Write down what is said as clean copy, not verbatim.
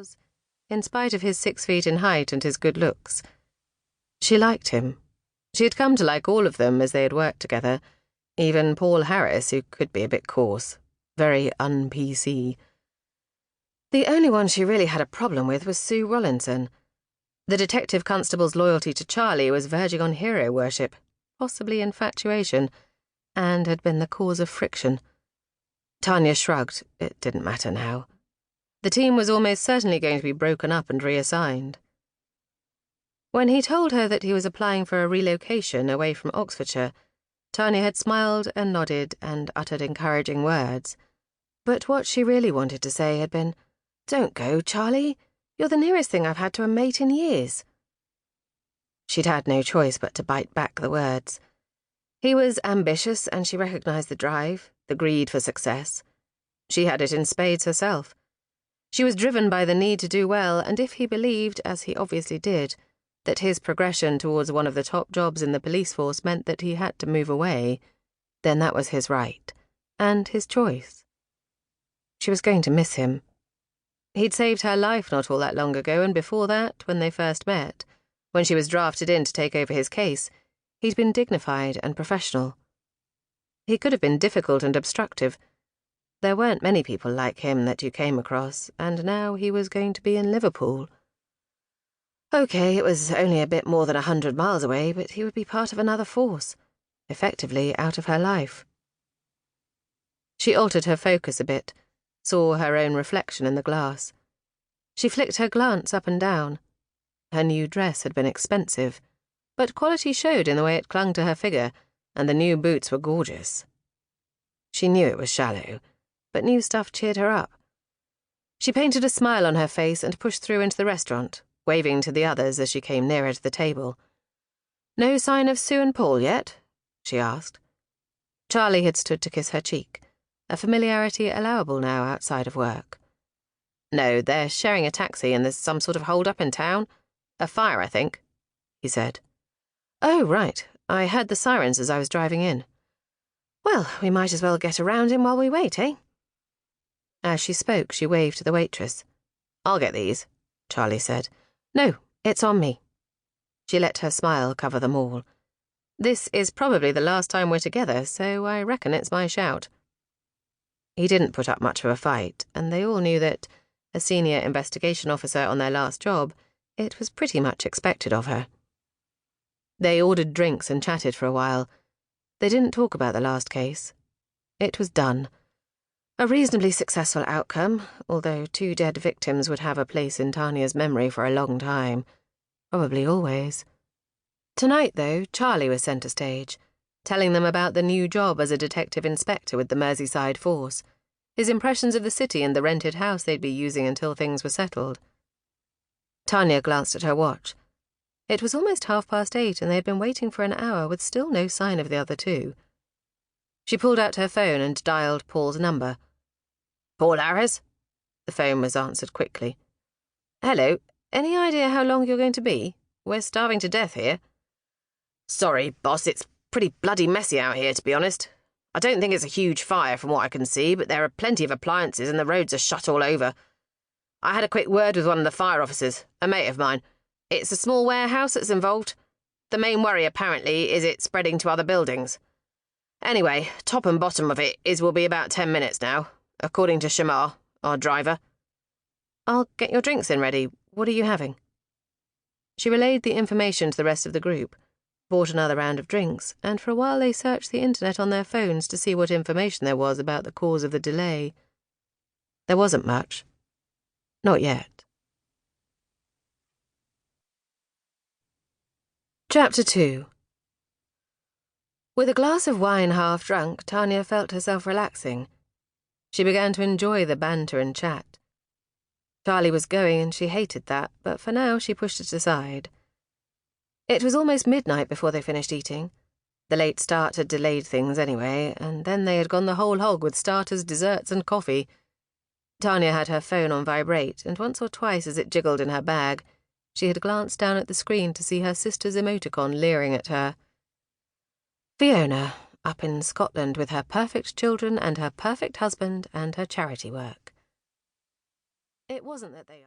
because, in spite of his 6 feet in height and his good looks, she liked him. She had come to like all of them as they had worked together, even Paul Harris, who could be a bit coarse, very un-PC. The only one she really had a problem with was Sue Rollinson. The detective constable's loyalty to Charlie was verging on hero worship, possibly infatuation, and had been the cause of friction. Tanya shrugged. It didn't matter now. The team was almost certainly going to be broken up and reassigned. When he told her that he was applying for a relocation away from Oxfordshire, Tanya had smiled and nodded and uttered encouraging words. But what she really wanted to say had been, "Don't go, Charlie. You're the nearest thing I've had to a mate in years." She'd had no choice but to bite back the words. He was ambitious, and she recognized the drive, the greed for success. She had it in spades herself. She was driven by the need to do well, and if he believed, as he obviously did, that his progression towards one of the top jobs in the police force meant that he had to move away, then that was his right, and his choice. She was going to miss him. He'd saved her life not all that long ago, and before that, when they first met, when she was drafted in to take over his case, he'd been dignified and professional. He could have been difficult and obstructive. There weren't many people like him that you came across, and now he was going to be in Liverpool. Okay, it was only a bit more than 100 miles away, but he would be part of another force, effectively out of her life. She altered her focus a bit, saw her own reflection in the glass. She flicked her glance up and down. Her new dress had been expensive, but quality showed in the way it clung to her figure, and the new boots were gorgeous. She knew it was shallow, but new stuff cheered her up. She painted a smile on her face and pushed through into the restaurant, waving to the others as she came nearer to the table. "No sign of Sue and Paul yet?" she asked. Charlie had stood to kiss her cheek, a familiarity allowable now outside of work. "No, they're sharing a taxi and there's some sort of hold-up in town. A fire, I think," he said. "Oh, right. I heard the sirens as I was driving in. Well, we might as well get around him while we wait, eh?" As she spoke, she waved to the waitress. "I'll get these," Charlie said. "No, it's on me." She let her smile cover them all. "This is probably the last time we're together, so I reckon it's my shout." He didn't put up much of a fight, and they all knew that, a senior investigation officer on their last job, it was pretty much expected of her. They ordered drinks and chatted for a while. They didn't talk about the last case. It was done. A reasonably successful outcome, although 2 dead victims would have a place in Tanya's memory for a long time. Probably always. Tonight, though, Charlie was centre stage, telling them about the new job as a detective inspector with the Merseyside force, his impressions of the city and the rented house they'd be using until things were settled. Tanya glanced at her watch. It was almost 8:30, and they had been waiting for an hour with still no sign of the other 2. She pulled out her phone and dialed Paul's number. "Paul Harris?" The phone was answered quickly. "Hello. Any idea how long you're going to be? We're starving to death here." "Sorry, boss, it's pretty bloody messy out here, to be honest. I don't think it's a huge fire from what I can see, but there are plenty of appliances and the roads are shut all over. I had a quick word with one of the fire officers, a mate of mine. It's a small warehouse that's involved. The main worry, apparently, is it spreading to other buildings. Anyway, top and bottom of it is we'll be about 10 minutes now, according to Shamar, our driver." "I'll get your drinks in ready. What are you having?" She relayed the information to the rest of the group, bought another round of drinks, and for a while they searched the internet on their phones to see what information there was about the cause of the delay. There wasn't much. Not yet. Chapter 2. With a glass of wine half drunk, Tanya felt herself relaxing. She began to enjoy the banter and chat. Charlie was going, and she hated that, but for now she pushed it aside. It was almost midnight before they finished eating. The late start had delayed things anyway, and then they had gone the whole hog with starters, desserts, and coffee. Tanya had her phone on vibrate, and once or twice as it jiggled in her bag, she had glanced down at the screen to see her sister's emoticon leering at her. Fiona, up in Scotland with her perfect children and her perfect husband and her charity work. It wasn't that they